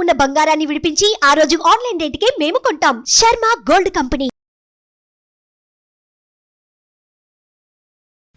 ఉన్న బంగారాన్ని విడిపించి ఆ రోజు ఆన్లైన్ రేటుకే మేము కొంటాం. Sharma gold company.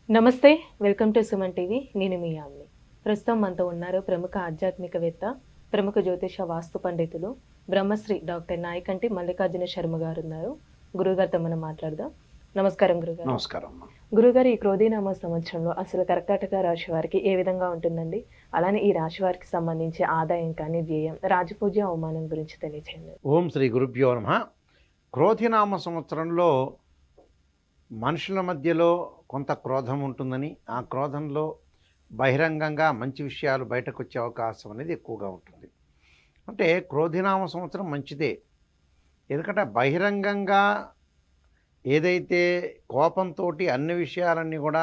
నమస్తే, వెల్కమ్ టు సుమన్ టీవీ. నేను మీ యామ్ని. ప్రస్తుతం మనతో ఉన్నారు ప్రముఖ ఆధ్యాత్మికవేత్త, ప్రముఖ జ్యోతిష వాస్తు పండితులు, బ్రహ్మశ్రీ డాక్టర్ నాయకంటి మల్లికార్జున శర్మ గారు ఉన్నారు. గురుగారితో మనం మాట్లాడదాం. నమస్కారం గురుగారు. నమస్కారం. గురుగారు, ఈ క్రోధీనామ సంవత్సరంలో అసలు కర్కాటక రాశి వారికి ఏ విధంగా ఉంటుందండి? అలానే ఈ రాశి వారికి సంబంధించి ఆదాయం కానీ, వ్యయం, రాజపూజ్య, అవమానం గురించి తెలియచేయండి. ఓం శ్రీ గురుభ్యో నమః. క్రోధినామ సంవత్సరంలో మనుషుల మధ్యలో కొంత క్రోధం ఉంటుందని, ఆ క్రోధంలో బహిరంగంగా మంచి విషయాలు బయటకు వచ్చే అవకాశం అనేది ఎక్కువగా ఉంటుంది. అంటే క్రోధినామ సంవత్సరం మంచిదే, ఎందుకంటే బహిరంగంగా ఏదైతే కోపంతో అన్ని విషయాలన్నీ కూడా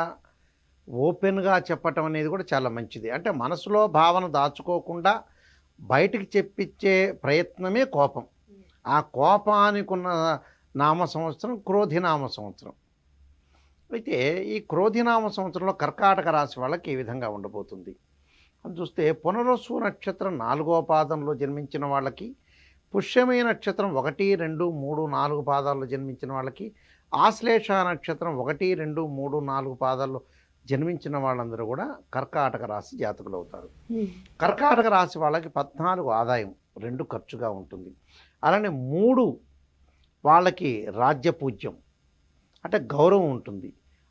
ఓపెన్గా చెప్పటం అనేది కూడా చాలా మంచిది. అంటే మనసులో భావన దాచుకోకుండా బయటికి చెప్పించే ప్రయత్నమే కోపం. ఆ కోపానికి ఉన్న నామ సంవత్సరం క్రోధినామ సంవత్సరం. అయితే ఈ క్రోధినామ సంవత్సరంలో కర్కాటక రాశి వాళ్ళకి ఏ విధంగా ఉండబోతుంది అని చూస్తే, పునరస్సు నక్షత్రం 4వ పాదంలో జన్మించిన వాళ్ళకి, పుష్యమి నక్షత్రం 1, 2, 3, 4 పాదాల్లో జన్మించిన వాళ్ళకి, ఆశ్లేష నక్షత్రం 1, 2, 3, 4 పాదాల్లో జన్మించిన వాళ్ళందరూ కూడా కర్కాటక రాశి జాతకులు అవుతారు. కర్కాటక రాశి వాళ్ళకి 14 ఆదాయం, 2 ఖర్చుగా ఉంటుంది. అలానే 3 వాళ్ళకి రాజ్యపూజ్యం అంటే గౌరవం ఉంటుంది.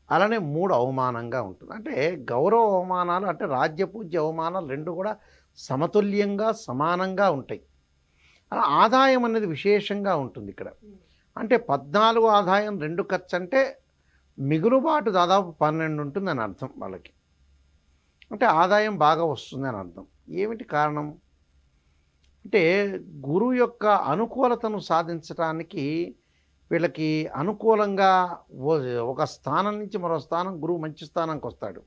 అలానే 3 అవమానంగా ఉంటుంది. అంటే గౌరవ అవమానాలు అంటే రాజ్యపూజ్య అవమానాలు 2 కూడా సమతుల్యంగా సమానంగా ఉంటాయి. అలా ఆదాయం అనేది విశేషంగా ఉంటుంది ఇక్కడ. అంటే 14 ఆదాయం, 2 ఖర్చు అంటే మిగులుబాటు దాదాపు 12 ఉంటుందని అర్థం వాళ్ళకి. అంటే ఆదాయం బాగా వస్తుందని అర్థం. ఏమిటి కారణం అంటే, గురువు యొక్క అనుకూలతను సాధించడానికి వీళ్ళకి అనుకూలంగా ఒక స్థానం నుంచి మరో స్థానం, గురువు మంచి స్థానానికి వస్తాడు.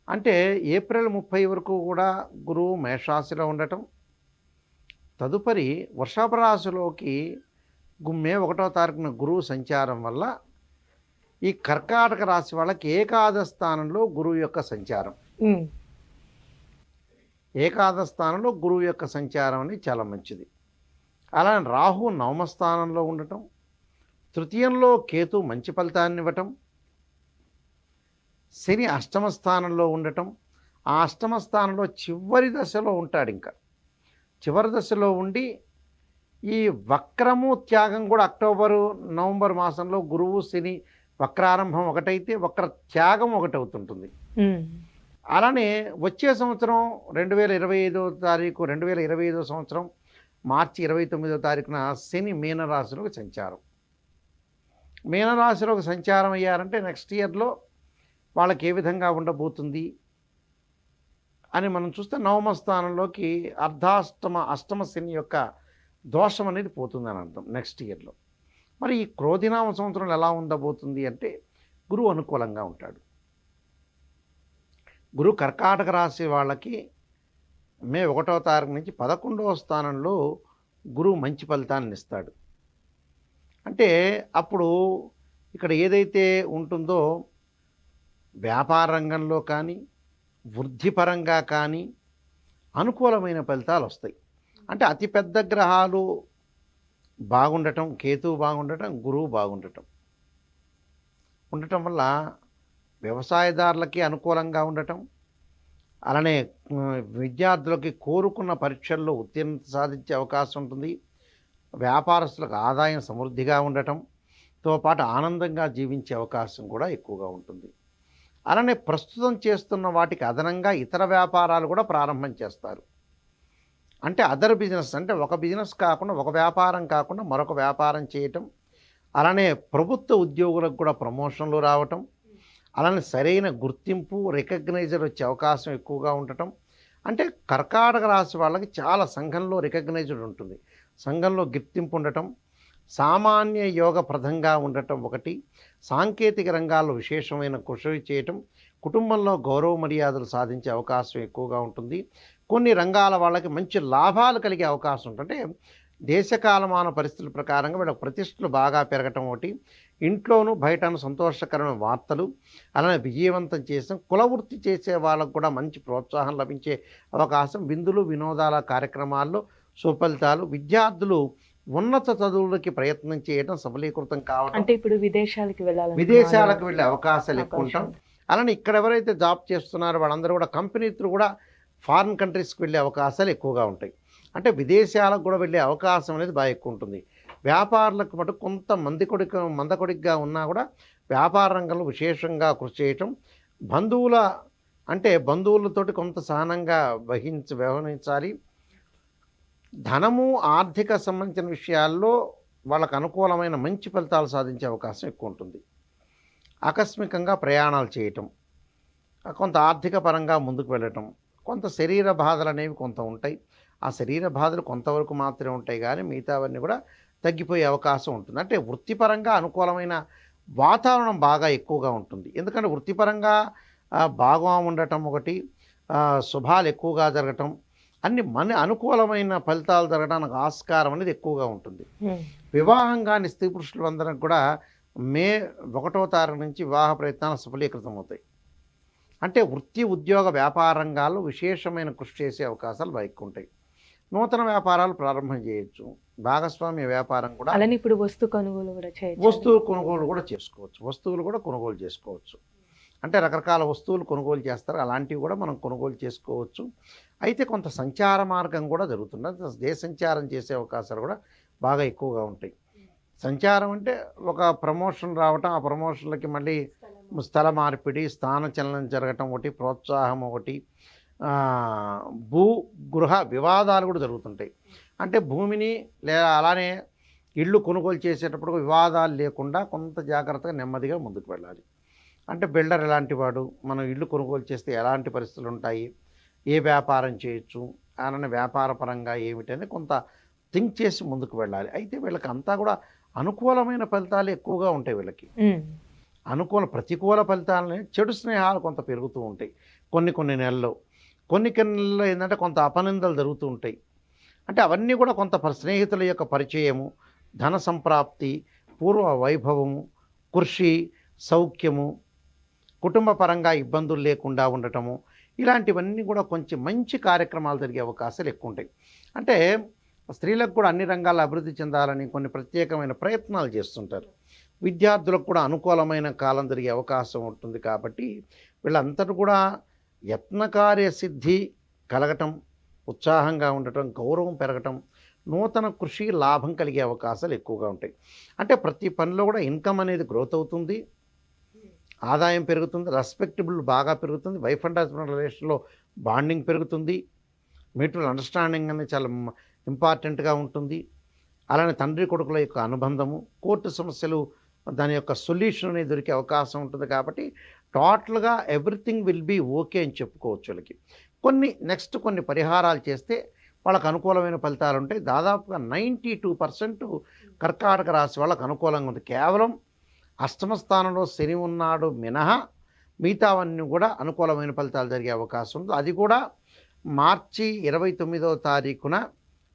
అంటే ఏప్రిల్ 30 వరకు కూడా గురువు మేషరాశిలో ఉండటం, తదుపరి వృషభ రాశిలోకి మే 1వ తారీఖున గురువు సంచారం వల్ల ఈ కర్కాటక రాశి వాళ్ళకి ఏకాదశ స్థానంలో గురువు యొక్క సంచారం. ఏకాదశ స్థానంలో గురువు యొక్క సంచారం అనేది చాలా మంచిది. అలానే రాహు 9వ స్థానంలో ఉండటం, తృతీయంలో కేతు మంచి ఫలితాన్ని ఇవ్వటం, శని 8వ స్థానంలో ఉండటం, ఆ 8వ స్థానంలో చివరి దశలో ఉంటాడు. ఇంకా చివరి దశలో ఉండి ఈ వక్రము త్యాగం కూడా అక్టోబరు నవంబర్ మాసంలో గురువు శని వక్రారంభం ఒకటైతే వక్ర త్యాగం ఒకటి అవుతుంటుంది. అలానే వచ్చే సంవత్సరం 2025 సంవత్సరం మార్చి 29వ తారీఖున శని మీనరాశిలోకి సంచారం. మీనరాశిలోకి సంచారం అయ్యారంటే నెక్స్ట్ ఇయర్లో వాళ్ళకి ఏ విధంగా ఉండబోతుంది అని మనం చూస్తే, 9వ స్థానంలోకి అష్టమ శని యొక్క దోషం అనేది పోతుందని అర్థం నెక్స్ట్ ఇయర్లో. మరి ఈ క్రోధినామ సంవత్సరంలో ఎలా ఉండబోతుంది అంటే, గురువు అనుకూలంగా ఉంటాడు. గురువు కర్కాటక రాశి వాళ్ళకి మే 1వ తారీఖు నుంచి 11వ స్థానంలో గురువు మంచి ఫలితాన్ని ఇస్తాడు. అంటే అప్పుడు ఇక్కడ ఏదైతే ఉంటుందో వ్యాపార రంగంలో కానీ, వృద్ధిపరంగా కానీ అనుకూలమైన ఫలితాలు వస్తాయి. అంటే అతిపెద్ద గ్రహాలు బాగుండటం, కేతువు బాగుండటం, గురువు బాగుండటం వల్ల వ్యవసాయదారులకి అనుకూలంగా ఉండటం, అలానే విద్యార్థులకి కోరుకున్న పరీక్షల్లో ఉత్తీర్ణత సాధించే అవకాశం ఉంటుంది. వ్యాపారస్తులకు ఆదాయం సమృద్ధిగా ఉండటంతో పాటు ఆనందంగా జీవించే అవకాశం కూడా ఎక్కువగా ఉంటుంది. అలానే ప్రస్తుతం చేస్తున్న వాటికి అదనంగా ఇతర వ్యాపారాలు కూడా ప్రారంభం చేస్తారు. అంటే అదర్ బిజినెస్, అంటే ఒక బిజినెస్ కాకుండా, ఒక వ్యాపారం కాకుండా మరొక వ్యాపారం చేయటం, అలానే ప్రభుత్వ ఉద్యోగులకు కూడా ప్రమోషన్లు రావటం, అలానే సరైన గుర్తింపు, రికగ్నైజర్ వచ్చే అవకాశం ఎక్కువగా ఉండటం. అంటే కర్కాటక రాశి వాళ్ళకి చాలా సంఘంలో రికగ్నైజ్డ్ ఉంటుంది, సంఘంలో గుర్తింపు ఉండటం, సామాన్య యోగప్రదంగా ఉండటం ఒకటి, సాంకేతిక రంగాల్లో విశేషమైన కృషి చేయటం, కుటుంబంలో గౌరవ మర్యాదలు సాధించే అవకాశం ఎక్కువగా ఉంటుంది. కొన్ని రంగాల వాళ్ళకి మంచి లాభాలు కలిగే అవకాశం ఉంటుంది. అంటే దేశకాలమాన పరిస్థితుల ప్రకారంగా వీళ్ళకి ప్రతిష్టలు బాగా పెరగటం ఒకటి, ఇంట్లోనూ బయటను సంతోషకరమైన వార్తలు, అలానే విజయవంతం చేసిన కులవృత్తి చేసే వాళ్ళకు కూడా మంచి ప్రోత్సాహం లభించే అవకాశం, విందులు వినోదాల కార్యక్రమాల్లో సుఫలితాలు. విద్యార్థులు ఉన్నత చదువులకి ప్రయత్నం చేయడం సఫలీకృతం కావడం, అంటే ఇప్పుడు విదేశాలకు వెళ్ళాలి, విదేశాలకు వెళ్ళే అవకాశాలు ఎక్కువ ఉంటాం. అలానే ఇక్కడ ఎవరైతే జాబ్ చేస్తున్నారో వాళ్ళందరూ కూడా కంపెనీలు కూడా ఫారిన్ కంట్రీస్కి వెళ్ళే అవకాశాలు ఎక్కువగా ఉంటాయి. అంటే విదేశాలకు కూడా వెళ్ళే అవకాశం అనేది బాగా ఎక్కువ ఉంటుంది. వ్యాపారులకు మటు కొంత మందకొడిగా ఉన్నా కూడా వ్యాపార రంగంలో విశేషంగా కృషి చేయటం, బంధువులతోటి కొంత సహనంగా వ్యవహరించాలి. ధనము ఆర్థిక సంబంధించిన విషయాల్లో వాళ్ళకు అనుకూలమైన మంచి ఫలితాలు సాధించే అవకాశం ఎక్కువ ఉంటుంది. ఆకస్మికంగా ప్రయాణాలు చేయటం, కొంత ఆర్థిక పరంగా ముందుకు వెళ్ళటం, కొంత శరీర బాధలు అనేవి కొంత ఉంటాయి. ఆ శరీర బాధలు కొంతవరకు మాత్రమే ఉంటాయి, కానీ మిగతావన్నీ కూడా తగ్గిపోయే అవకాశం ఉంటుంది. అంటే వృత్తిపరంగా అనుకూలమైన వాతావరణం బాగా ఎక్కువగా ఉంటుంది. ఎందుకంటే వృత్తిపరంగా బాగా ఉండటం ఒకటి, శుభాలు ఎక్కువగా జరగటం, అన్ని అనుకూలమైన ఫలితాలు జరగడానికి ఆస్కారం అనేది ఎక్కువగా ఉంటుంది. వివాహం కాని స్త్రీ పురుషులందరికీ కూడా మే 1వ తారీఖు నుంచి వివాహ ప్రయత్నాలు సఫలీకృతం అవుతాయి. అంటే వృత్తి, ఉద్యోగ, వ్యాపార రంగాల్లో విశేషమైన కృషి చేసే అవకాశాలు బాగా ఎక్కువ ఉంటాయి. నూతన వ్యాపారాలు ప్రారంభం చేయొచ్చు. భాగస్వామ్య వ్యాపారం కూడా, అలానే ఇప్పుడు వస్తువు కొనుగోలు కూడా చేయొచ్చు. వస్తువులు కూడా కొనుగోలు చేసుకోవచ్చు. అంటే రకరకాల వస్తువులు కొనుగోలు చేస్తారు, అలాంటివి కూడా మనం కొనుగోలు చేసుకోవచ్చు. అయితే కొంత సంచార మార్గం కూడా జరుగుతుంది. దేశ సంచారం చేసే అవకాశాలు కూడా బాగా ఎక్కువగా ఉంటాయి. సంచారం అంటే ఒక ప్రమోషన్ రావటం, ఆ ప్రమోషన్లకి మళ్ళీ స్థల మార్పిడి, స్థానచలనం జరగటం ఒకటి, ప్రోత్సాహం ఒకటి, గృహ వివాదాలు కూడా జరుగుతుంటాయి. అంటే భూమిని లేదా అలానే ఇళ్ళు కొనుగోలు చేసేటప్పుడు వివాదాలు లేకుండా కొంత జాగ్రత్తగా నెమ్మదిగా ముందుకు వెళ్ళాలి. అంటే బిల్డర్ ఎలాంటి వాడు, మనం ఇల్లు కొనుగోలు చేస్తే ఎలాంటి పరిస్థితులు ఉంటాయి, ఏ వ్యాపారం చేయొచ్చు, అలానే వ్యాపార పరంగా ఏమిటని కొంత థింక్ చేసి ముందుకు వెళ్ళాలి. అయితే వీళ్ళకి అంతా కూడా అనుకూలమైన ఫలితాలు ఎక్కువగా ఉంటాయి. వీళ్ళకి ప్రతికూల ఫలితాలని, చెడు స్నేహాలు కొంత పెరుగుతూ ఉంటాయి కొన్ని నెలల్లో ఏంటంటే కొంత అపనిందలు జరుగుతూ ఉంటాయి. అంటే అవన్నీ కూడా కొంత స్నేహితుల యొక్క పరిచయము, ధన సంప్రాప్తి, పూర్వ వైభవము, కృషి, సౌఖ్యము, కుటుంబ పరంగా ఇబ్బందులు లేకుండా ఉండటము, ఇలాంటివన్నీ కూడా కొంచెం మంచి కార్యక్రమాలు జరిగే అవకాశాలు ఎక్కువ ఉంటాయి. అంటే స్త్రీలకు కూడా అన్ని రంగాల్లో అభివృద్ధి చెందాలని కొన్ని ప్రత్యేకమైన ప్రయత్నాలు చేస్తుంటారు. విద్యార్థులకు కూడా అనుకూలమైన కాలం జరిగే అవకాశం ఉంటుంది. కాబట్టి వీళ్ళంతటూ కూడా యత్నకార్య సిద్ధి కలగటం, ఉత్సాహంగా ఉండటం, గౌరవం పెరగటం, నూతన కృషి లాభం కలిగే అవకాశాలు ఎక్కువగా ఉంటాయి. అంటే ప్రతి పనిలో కూడా ఇన్కమ్ అనేది గ్రోత్ అవుతుంది, ఆదాయం పెరుగుతుంది, రెస్పెక్టబుల్ బాగా పెరుగుతుంది, వైఫ్ అండ్ హస్బెండ్ రిలేషన్లో బాండింగ్ పెరుగుతుంది, మ్యూచువల్ అండర్స్టాండింగ్ అనేది చాలా ఇంపార్టెంట్గా ఉంటుంది. అలానే తండ్రి కొడుకుల యొక్క అనుబంధము, కోర్టు సమస్యలు దాని యొక్క సొల్యూషన్ అనేది దొరికే అవకాశం ఉంటుంది. కాబట్టి టోటల్గా ఎవ్రీథింగ్ విల్ బీ ఓకే అని చెప్పుకోవచ్చు. వాళ్ళకి కొన్ని పరిహారాలు చేస్తే వాళ్ళకు అనుకూలమైన ఫలితాలు ఉంటాయి. దాదాపుగా 92% కర్కాటక రాశి వాళ్ళకు అనుకూలంగా ఉంది. కేవలం అష్టమ స్థానంలో శని ఉన్నాడు మినహా మిగతావన్నీ కూడా అనుకూలమైన ఫలితాలు జరిగే అవకాశం ఉంది. అది కూడా మార్చి 29వ తారీఖున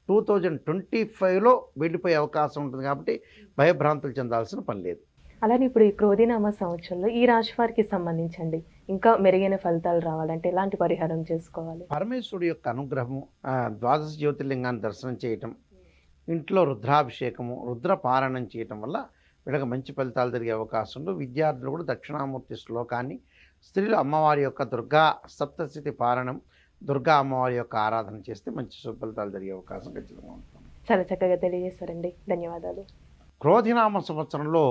2025లో వెళ్ళిపోయే అవకాశం ఉంటుంది. కాబట్టి భయభ్రాంతులు చెందాల్సిన పని లేదు. అలానే ఇప్పుడు ఈ క్రోధినామ సంవత్సరంలో ఈ రాశి వారికి సంబంధించండి ఇంకా మెరుగైన ఫలితాలు రావాలంటే ఎలాంటి పరిహారం చేసుకోవాలి? పరమేశ్వరుడు యొక్క అనుగ్రహము, ద్వాదశ జ్యోతిర్లింగాన్ని దర్శనం చేయటం, ఇంట్లో రుద్రాభిషేకము, రుద్ర పారాయణం చేయటం వల్ల వీళ్ళకి మంచి ఫలితాలు జరిగే అవకాశం ఉంది. విద్యార్థులు కూడా దక్షిణామూర్తి శ్లోకాన్ని, స్త్రీలు అమ్మవారి యొక్క దుర్గా సప్తశతి పారాయణం, దుర్గా అమ్మవారి యొక్క ఆరాధన చేస్తే మంచి సుఫలితాలు జరిగే అవకాశం ఖచ్చితంగా ఉంటుంది. చాలా చక్కగా తెలియజేశారండి, ధన్యవాదాలు. క్రోధినామ సంవత్సరంలో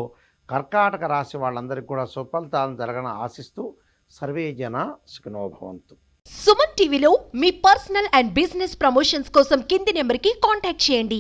కర్కాటక రాశి వాళ్ళందరికీ కూడా సుఫలితాలను జరగని ఆశిస్తూ సర్వే జన సుఖినో భవంతు. సుమన్ టీవీలో మీ పర్సనల్ అండ్ బిజినెస్ ప్రమోషన్స్ కోసం కింది నెంబర్కి కాంటాక్ట్ చేయండి.